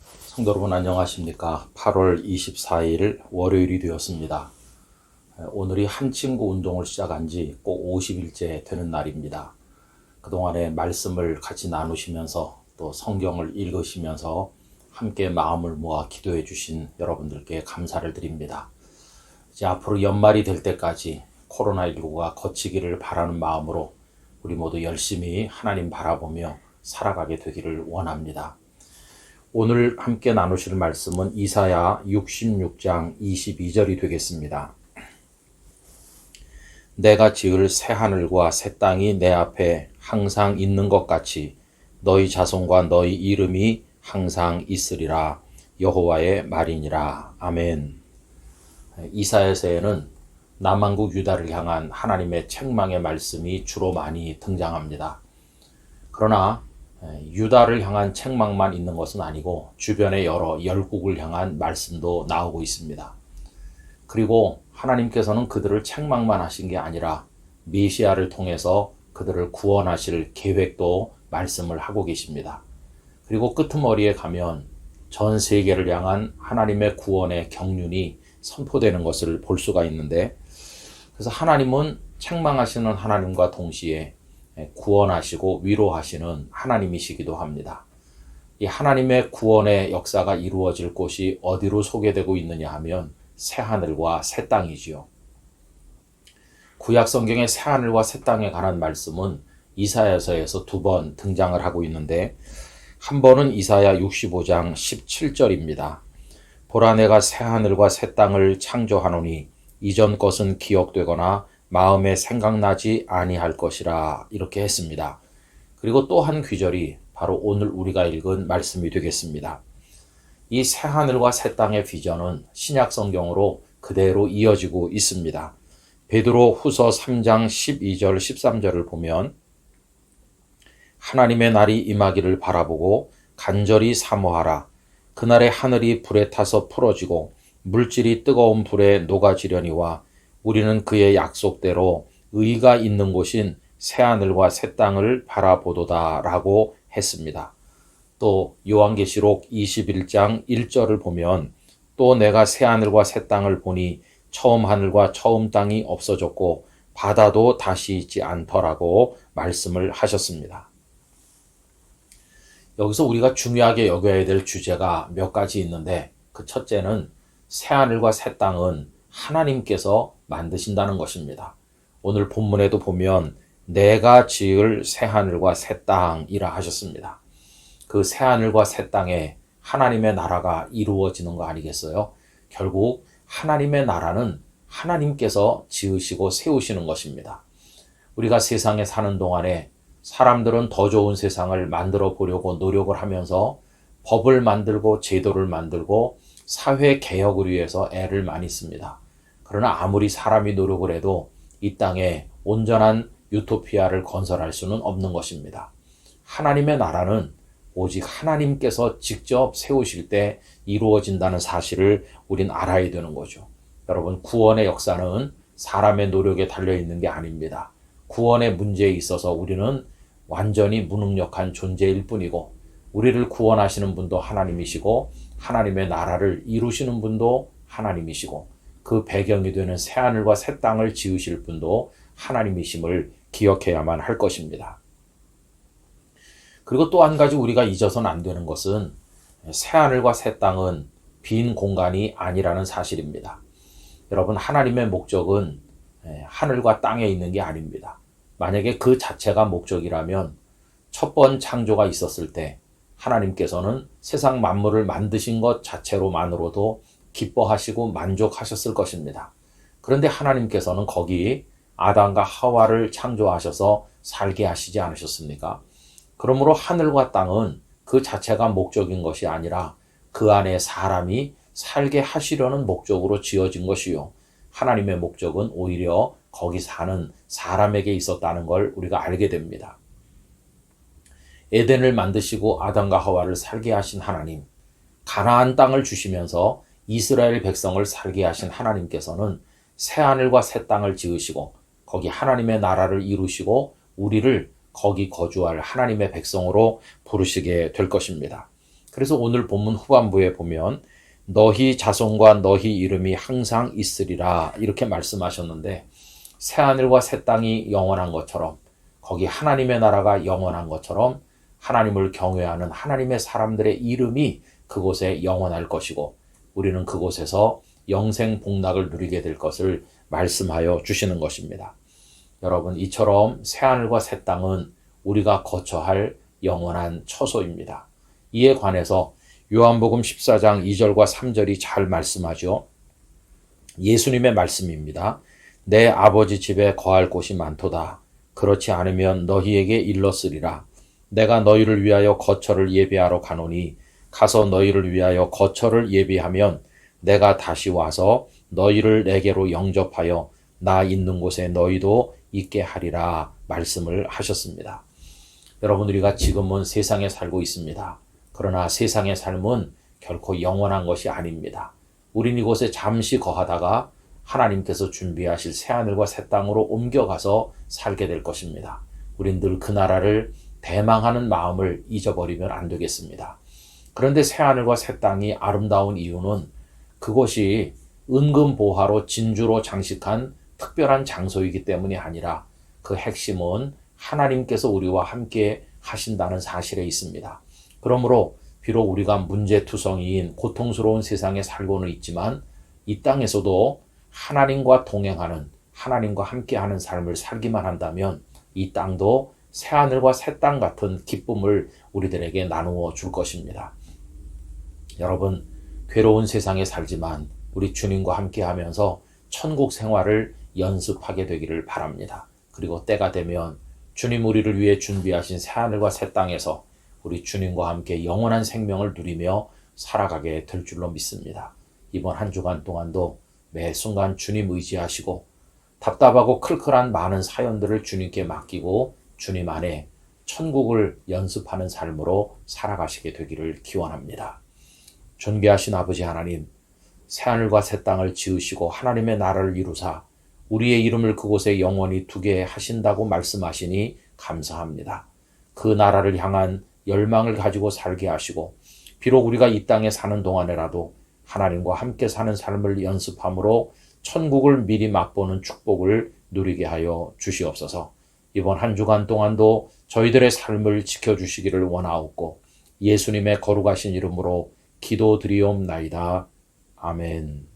성도 여러분 안녕하십니까? 8월 24일 월요일이 되었습니다. 오늘이 한 친구 운동을 시작한 지 꼭 50일째 되는 날입니다. 그동안에 말씀을 같이 나누시면서 또 성경을 읽으시면서 함께 마음을 모아 기도해 주신 여러분들께 감사를 드립니다. 이제 앞으로 연말이 될 때까지 코로나19가 거치기를 바라는 마음으로 우리 모두 열심히 하나님 바라보며 살아가게 되기를 원합니다. 오늘 함께 나누실 말씀은 이사야 66장 22절이 되겠습니다. 내가 지을 새 하늘과 새 땅이 내 앞에 항상 있는 것 같이 너희 자손과 너희 이름이 항상 있으리라. 여호와의 말이니라. 아멘. 이사야서에는 남한국 유다를 향한 하나님의 책망의 말씀이 주로 많이 등장합니다. 그러나 유다를 향한 책망만 있는 것은 아니고 주변의 여러 열국을 향한 말씀도 나오고 있습니다. 그리고 하나님께서는 그들을 책망만 하신 게 아니라 메시아를 통해서 그들을 구원하실 계획도 말씀을 하고 계십니다. 그리고 끄트머리에 가면 전 세계를 향한 하나님의 구원의 경륜이 선포되는 것을 볼 수가 있는데, 그래서 하나님은 책망하시는 하나님과 동시에 구원하시고 위로하시는 하나님이시기도 합니다. 이 하나님의 구원의 역사가 이루어질 곳이 어디로 소개되고 있느냐 하면 새하늘과 새 땅이지요. 구약 성경의 새하늘과 새 땅에 관한 말씀은 이사야서에서 2번 등장을 하고 있는데, 한 번은 이사야 65장 17절입니다. 보라 내가 새하늘과 새 땅을 창조하노니 이전 것은 기억되거나 마음에 생각나지 아니할 것이라, 이렇게 했습니다. 그리고 또 한 귀절이 바로 오늘 우리가 읽은 말씀이 되겠습니다. 이 새하늘과 새 땅의 비전은 신약 성경으로 그대로 이어지고 있습니다. 베드로 후서 3장 12절 13절을 보면 하나님의 날이 임하기를 바라보고 간절히 사모하라. 그날에 하늘이 불에 타서 풀어지고 물질이 뜨거운 불에 녹아지려니와 우리는 그의 약속대로 의가 있는 곳인 새하늘과 새 땅을 바라보도다 라고 했습니다. 또 요한계시록 21장 1절을 보면 또 내가 새하늘과 새 땅을 보니 처음 하늘과 처음 땅이 없어졌고 바다도 다시 있지 않더라고 말씀을 하셨습니다. 여기서 우리가 중요하게 여겨야 될 주제가 몇 가지 있는데, 그 첫째는 새하늘과 새 땅은 하나님께서 만드신다는 것입니다. 오늘 본문에도 보면 내가 지을 새하늘과 새 땅이라 하셨습니다. 그 새하늘과 새 땅에 하나님의 나라가 이루어지는 거 아니겠어요? 결국 하나님의 나라는 하나님께서 지으시고 세우시는 것입니다. 우리가 세상에 사는 동안에 사람들은 더 좋은 세상을 만들어 보려고 노력을 하면서 법을 만들고 제도를 만들고 사회 개혁을 위해서 애를 많이 씁니다. 그러나 아무리 사람이 노력을 해도 이 땅에 온전한 유토피아를 건설할 수는 없는 것입니다. 하나님의 나라는 오직 하나님께서 직접 세우실 때 이루어진다는 사실을 우린 알아야 되는 거죠. 여러분, 구원의 역사는 사람의 노력에 달려있는 게 아닙니다. 구원의 문제에 있어서 우리는 완전히 무능력한 존재일 뿐이고, 우리를 구원하시는 분도 하나님이시고 하나님의 나라를 이루시는 분도 하나님이시고 그 배경이 되는 새하늘과 새 땅을 지으실 분도 하나님이심을 기억해야만 할 것입니다. 그리고 또 한 가지 우리가 잊어서는 안 되는 것은 새하늘과 새 땅은 빈 공간이 아니라는 사실입니다. 여러분, 하나님의 목적은 하늘과 땅에 있는 게 아닙니다. 만약에 그 자체가 목적이라면 첫 번 창조가 있었을 때 하나님께서는 세상 만물을 만드신 것 자체로만으로도 기뻐하시고 만족하셨을 것입니다. 그런데 하나님께서는 거기 아담과 하와를 창조하셔서 살게 하시지 않으셨습니까? 그러므로 하늘과 땅은 그 자체가 목적인 것이 아니라 그 안에 사람이 살게 하시려는 목적으로 지어진 것이요, 하나님의 목적은 오히려 거기 사는 사람에게 있었다는 걸 우리가 알게 됩니다. 에덴을 만드시고 아담과 하와를 살게 하신 하나님, 가나안 땅을 주시면서 이스라엘 백성을 살게 하신 하나님께서는 새 하늘과 새 땅을 지으시고 거기 하나님의 나라를 이루시고 우리를 거기 거주할 하나님의 백성으로 부르시게 될 것입니다. 그래서 오늘 본문 후반부에 보면 너희 자손과 너희 이름이 항상 있으리라 이렇게 말씀하셨는데, 새하늘과 새 땅이 영원한 것처럼, 거기 하나님의 나라가 영원한 것처럼 하나님을 경외하는 하나님의 사람들의 이름이 그곳에 영원할 것이고 우리는 그곳에서 영생 복락을 누리게 될 것을 말씀하여 주시는 것입니다. 여러분, 이처럼 새하늘과 새 땅은 우리가 거처할 영원한 처소입니다. 이에 관해서 요한복음 14장 2절과 3절이 잘 말씀하죠. 예수님의 말씀입니다. 내 아버지 집에 거할 곳이 많도다. 그렇지 않으면 너희에게 일렀으리라. 내가 너희를 위하여 거처를 예비하러 가노니 가서 너희를 위하여 거처를 예비하면 내가 다시 와서 너희를 내게로 영접하여 나 있는 곳에 너희도 있게 하리라 말씀을 하셨습니다. 여러분, 우리가 지금은 세상에 살고 있습니다. 그러나 세상의 삶은 결코 영원한 것이 아닙니다. 우린 이곳에 잠시 거하다가 하나님께서 준비하실 새하늘과 새 땅으로 옮겨가서 살게 될 것입니다. 우린 늘 그 나라를 대망하는 마음을 잊어버리면 안 되겠습니다. 그런데 새하늘과 새 땅이 아름다운 이유는 그곳이 은금보화로 진주로 장식한 특별한 장소이기 때문이 아니라 그 핵심은 하나님께서 우리와 함께 하신다는 사실에 있습니다. 그러므로 비록 우리가 문제투성이인 고통스러운 세상에 살고는 있지만 이 땅에서도 하나님과 동행하는, 하나님과 함께하는 삶을 살기만 한다면 이 땅도 새하늘과 새 땅 같은 기쁨을 우리들에게 나누어 줄 것입니다. 여러분, 괴로운 세상에 살지만 우리 주님과 함께하면서 천국 생활을 연습하게 되기를 바랍니다. 그리고 때가 되면 주님 우리를 위해 준비하신 새하늘과 새 땅에서 우리 주님과 함께 영원한 생명을 누리며 살아가게 될 줄로 믿습니다. 이번 한 주간 동안도 매 순간 주님 의지하시고 답답하고 클클한 많은 사연들을 주님께 맡기고 주님 안에 천국을 연습하는 삶으로 살아가시게 되기를 기원합니다. 존귀하신 아버지 하나님, 새하늘과 새 땅을 지으시고 하나님의 나라를 이루사 우리의 이름을 그곳에 영원히 두게 하신다고 말씀하시니 감사합니다. 그 나라를 향한 열망을 가지고 살게 하시고 비록 우리가 이 땅에 사는 동안에라도 하나님과 함께 사는 삶을 연습함으로 천국을 미리 맛보는 축복을 누리게 하여 주시옵소서. 이번 한 주간 동안도 저희들의 삶을 지켜주시기를 원하옵고 예수님의 거룩하신 이름으로 기도드리옵나이다. 아멘.